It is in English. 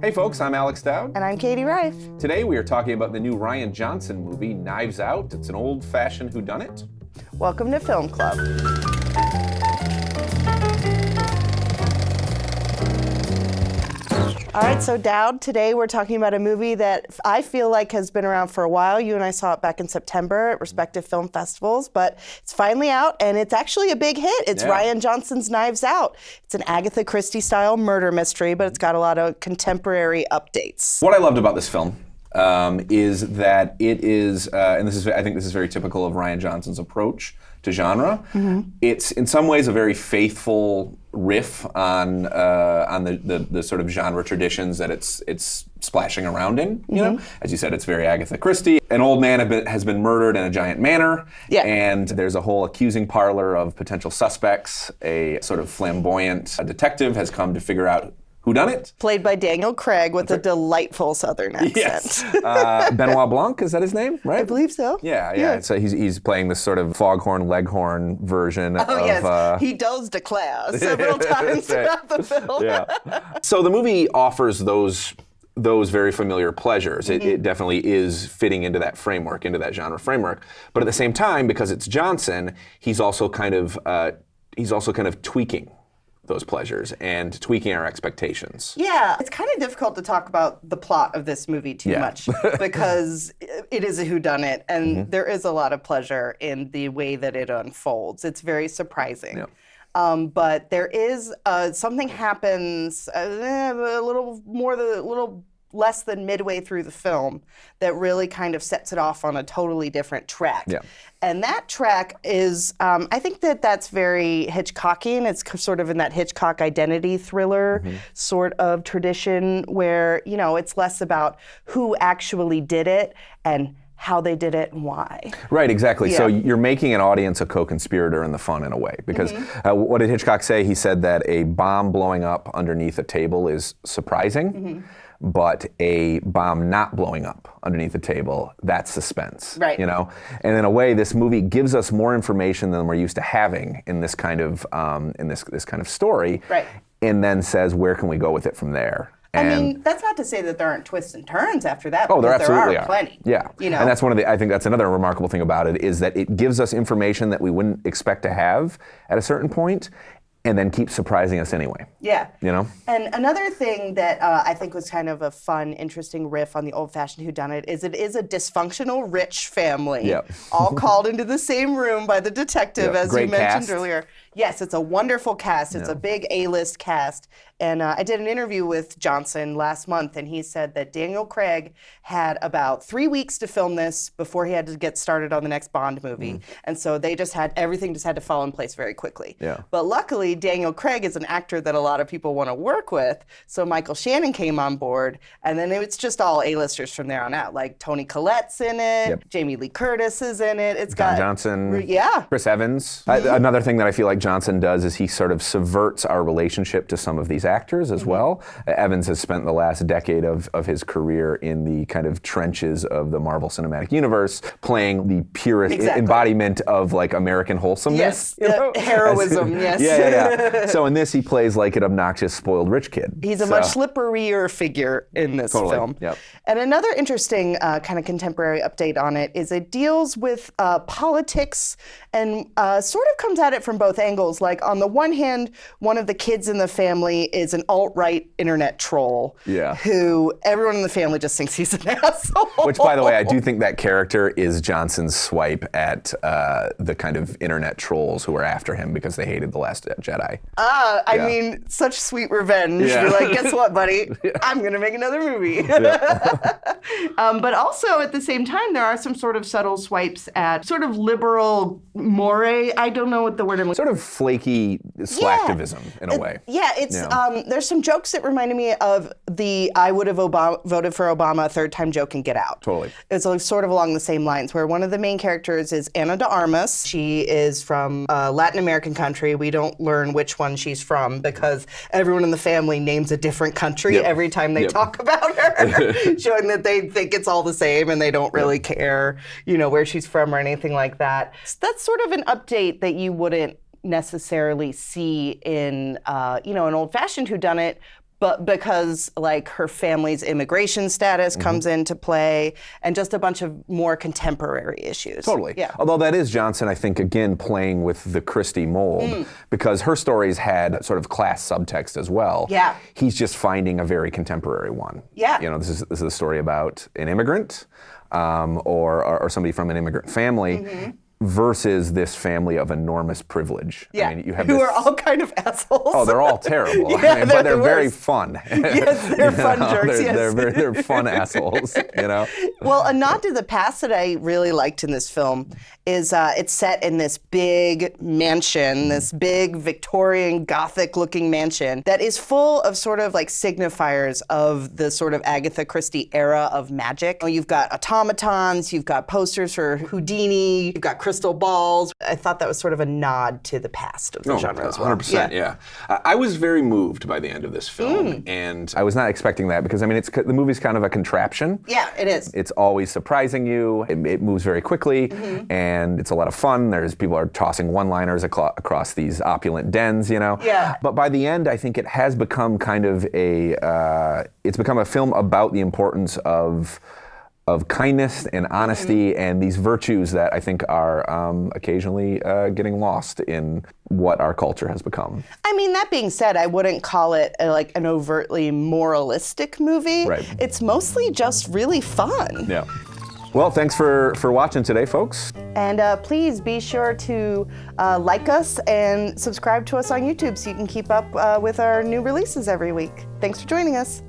Hey folks, I'm Alex Dowd. And I'm Katie Rife. Today we are talking about the new Rian Johnson movie, Knives Out. It's an old-fashioned whodunit. Welcome to Film Club. All right, so Dowd, today we're talking about a movie that I feel like has been around for a while. You and I saw it back in September at respective film festivals, but it's finally out, and it's actually a big hit. It's Rian Johnson's Knives Out. It's an Agatha Christie-style murder mystery, but it's got a lot of contemporary updates. What I loved about this film is that it is, and I think this is very typical of Rian Johnson's approach to genre. Mm-hmm. It's in some ways a very faithful riff on the sort of genre traditions that it's splashing around in. You know, as you said, it's very Agatha Christie. An old man has been murdered in a giant manor, and there's a whole accusing parlor of potential suspects. A sort of flamboyant detective has come to figure out whodunit. Played by Daniel Craig with a delightful Southern accent. Yes. Benoit Blanc, is that his name, right? I believe so. Yeah. So he's playing this sort of foghorn leghorn version of... yes, he does declare several times throughout the film. Yeah. So the movie offers those very familiar pleasures. It definitely is fitting into that framework, into that genre framework. But at the same time, because it's Johnson, he's also kind of tweaking those pleasures and tweaking our expectations. Yeah, it's kind of difficult to talk about the plot of this movie too much because it is a whodunit, and there is a lot of pleasure in the way that it unfolds. It's very surprising. Yeah. But there is something happens a little less than midway through the film that really kind of sets it off on a totally different track. Yeah. And that track is, I think that's very Hitchcockian. It's sort of in that Hitchcock identity thriller sort of tradition where, you know, it's less about who actually did it and how they did it and why. Right, exactly. Yeah. So you're making an audience a co-conspirator in the fun in a way. Because what did Hitchcock say? He said that a bomb blowing up underneath a table is surprising. But a bomb not blowing up underneath the table, that's suspense. Right. You know? And in a way, this movie gives us more information than we're used to having in this kind of this kind of story. Right. And then says, where can we go with it from there? I mean, that's not to say that there aren't twists and turns after that. Oh, there absolutely are. Plenty. Yeah. You know? And that's I think that's another remarkable thing about it, is that it gives us information that we wouldn't expect to have at a certain point, and then keeps surprising us anyway. Yeah. You know? And another thing that I think was kind of a fun, interesting riff on the old-fashioned whodunit is it is a dysfunctional rich family, all called into the same room by the detective, as Great you mentioned cast. earlier. Yes, it's a wonderful cast. It's a big A-list cast. And I did an interview with Johnson last month, and he said that Daniel Craig had about 3 weeks to film this before he had to get started on the next Bond movie. And so everything just had to fall in place very quickly. Yeah. But luckily, Daniel Craig is an actor that a lot of people want to work with, so Michael Shannon came on board, and then it's just all A-listers from there on out. Like Toni Collette's in it, Jamie Lee Curtis is in it. It's got Johnson, yeah, Chris Evans. Another thing that I feel like Johnson does is he sort of subverts our relationship to some of these actors as well. Evans has spent the last decade of his career in the kind of trenches of the Marvel Cinematic Universe, playing the purest embodiment of like American wholesomeness. Yes, you know? Heroism, yes. Yeah. So in this, he plays like an obnoxious, spoiled rich kid. He's a much slipperier figure in this film. Yep. And another interesting kind of contemporary update on it is it deals with politics and sort of comes at it from both angles. Like on the one hand, one of the kids in the family is an alt-right internet troll who everyone in the family just thinks he's an asshole. Which, by the way, I do think that character is Johnson's swipe at the kind of internet trolls who are after him because they hated The Last Jedi. I mean, such sweet revenge. You're like, guess what, buddy? I'm going to make another movie. But also, at the same time, there are some sort of subtle swipes at sort of liberal moire. I don't know what the word I'm looking for. Sort of flaky slacktivism in a way. Yeah, it's there's some jokes that reminded me of the I would have voted for Obama a third time joke and Get Out. Totally. It's sort of along the same lines, where one of the main characters is Ana de Armas. She is from a Latin American country. We don't learn which one she's from because everyone in the family names a different country every time they talk about her, showing that they think it's all the same and they don't really care, you know, where she's from or anything like that. So that's sort of an update that you wouldn't necessarily see in, an old-fashioned whodunit, but because like her family's immigration status comes into play, and just a bunch of more contemporary issues. Totally. Yeah. Although that is Johnson, I think, again, playing with the Christie mold, because her stories had sort of class subtext as well. Yeah. He's just finding a very contemporary one. Yeah. You know, this is a story about an immigrant or somebody from an immigrant family. Versus this family of enormous privilege. Yeah, I mean, you have who are all kind of assholes. Oh, they're all terrible. Yeah, but they're the very worst. fun. Yes, they're fun jerks. Yes. They're fun assholes. You know. Well, a nod to the past that I really liked in this film is it's set in this big mansion, this big Victorian Gothic-looking mansion that is full of sort of like signifiers of the sort of Agatha Christie era of magic. You've got automatons, you've got posters for Houdini, you've got crystal balls. I thought that was sort of a nod to the past of the genre as well. 100%, yeah. I was very moved by the end of this film, and I was not expecting that because, I mean, the movie's kind of a contraption. Yeah, it is. It's always surprising you. It moves very quickly, and it's a lot of fun. People are tossing one-liners across these opulent dens, you know. Yeah. But by the end, I think it has become kind of it's become a film about the importance of kindness and honesty and these virtues that I think are occasionally getting lost in what our culture has become. I mean, that being said, I wouldn't call it like an overtly moralistic movie. Right. It's mostly just really fun. Yeah. Well, thanks for watching today, folks. And please be sure to like us and subscribe to us on YouTube so you can keep up with our new releases every week. Thanks for joining us.